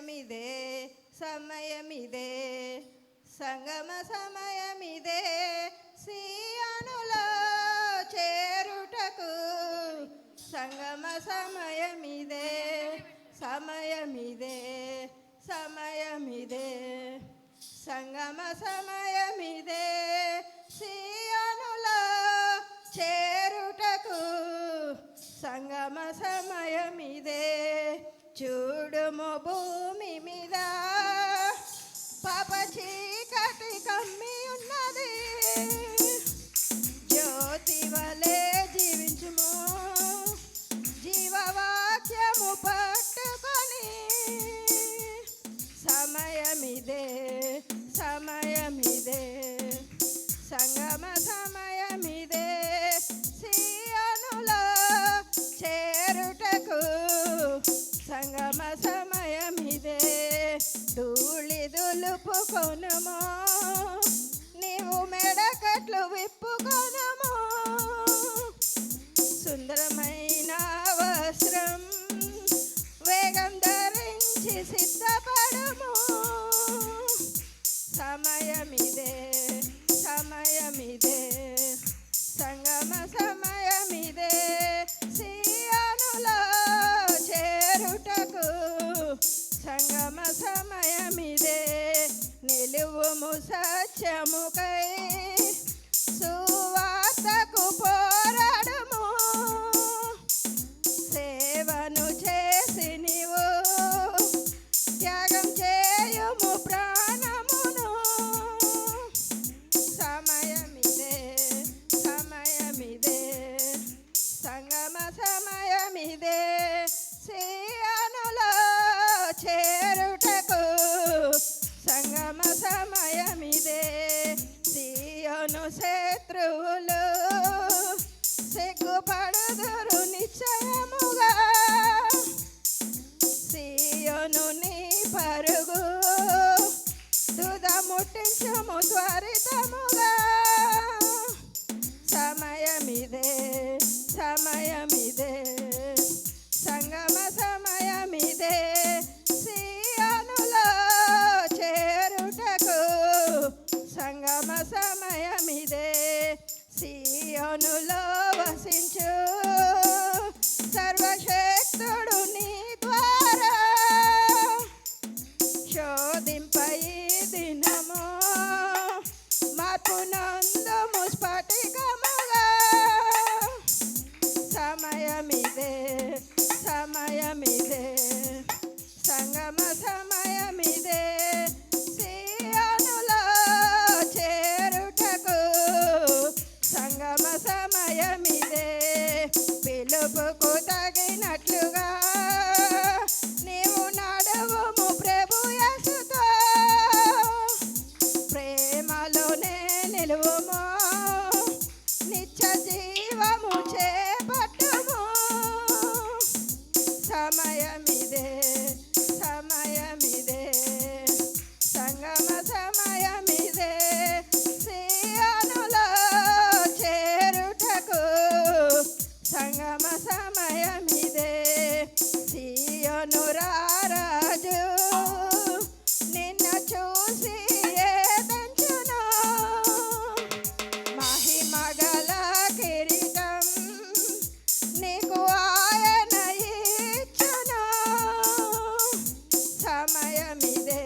సమయమిదే సమయమిదే సంగమ సమయమిదే సియోనులో చేరుటకు సంగమ సమయమిదే సమయమిదే సమయమిదే సంగమ సమయమిదే సియోనులో చేరుటకు సంగమ సమయమిదే చూడుము భూమి మీద పాప చీకటి కమ్మి ఉన్నది జ్యోతి వలె జీవించుము జీవవాక్యము పట్టుకొని సమయమిదే సమయమిదే సంగమ సమయమిదే సియోనులో చేరుటకు సంగమ సమయమిదే ధూళి దులుపుకొనుము నీవు మెడకట్లు విప్పుకొనుము సుందరమైన వస్త్రం వేగం ధరించి సిద్ధపడము సమయమిదే సమయమిదే సంగమ సమయమిదే సియోనులో చేరుటకు సంగమ సమయమిదే నిలువుము సత్యముకై సువార్తకు పోరాడుము సేవను చేసి నీవు త్యాగం చేయుము ప్రాణమును సమయమిదే సమయమిదే సంగమ సమయమిదే సియోనులో చేరుటకు సంగమ సమయమిదే సియోను శత్రువులు సిగ్గుపడుదురు నిశ్చయముగా సియోను నీ పరుగు దుద ముట్టించుము త్వరితముగా సమయమిదే సమయమిదే సంగమ సమయమిదే సియోనులో చేరుటకు సంగమ సమయమిదే సియోనులో వసించు సర్వశక్తుడు నీ ద్వారా శోధింపై దినము మార్పు నందుము స్ఫటికముగా సమయమిదే సమయమిదే సంగమ సమయమిదే సియోనులో చేరుటకు సంగమ సమయమిదే పిలుపుకు తగినట్లుగా నీవు నడువుము ప్రభు యేసుతో ప్రేమలోనే నిలువుము నిత్య జీవము చేపట్టుము సమయమిదే సమయమిదే సంగమ సమయమిదే సియోనులో చేరుటకు సంగమ సమయమిదే సియోను రారాజు నిన్ను చూసి ఏదంచును మహిమగల కిరీటం నీకు ఆయన ఇచ్చును సమయమిదే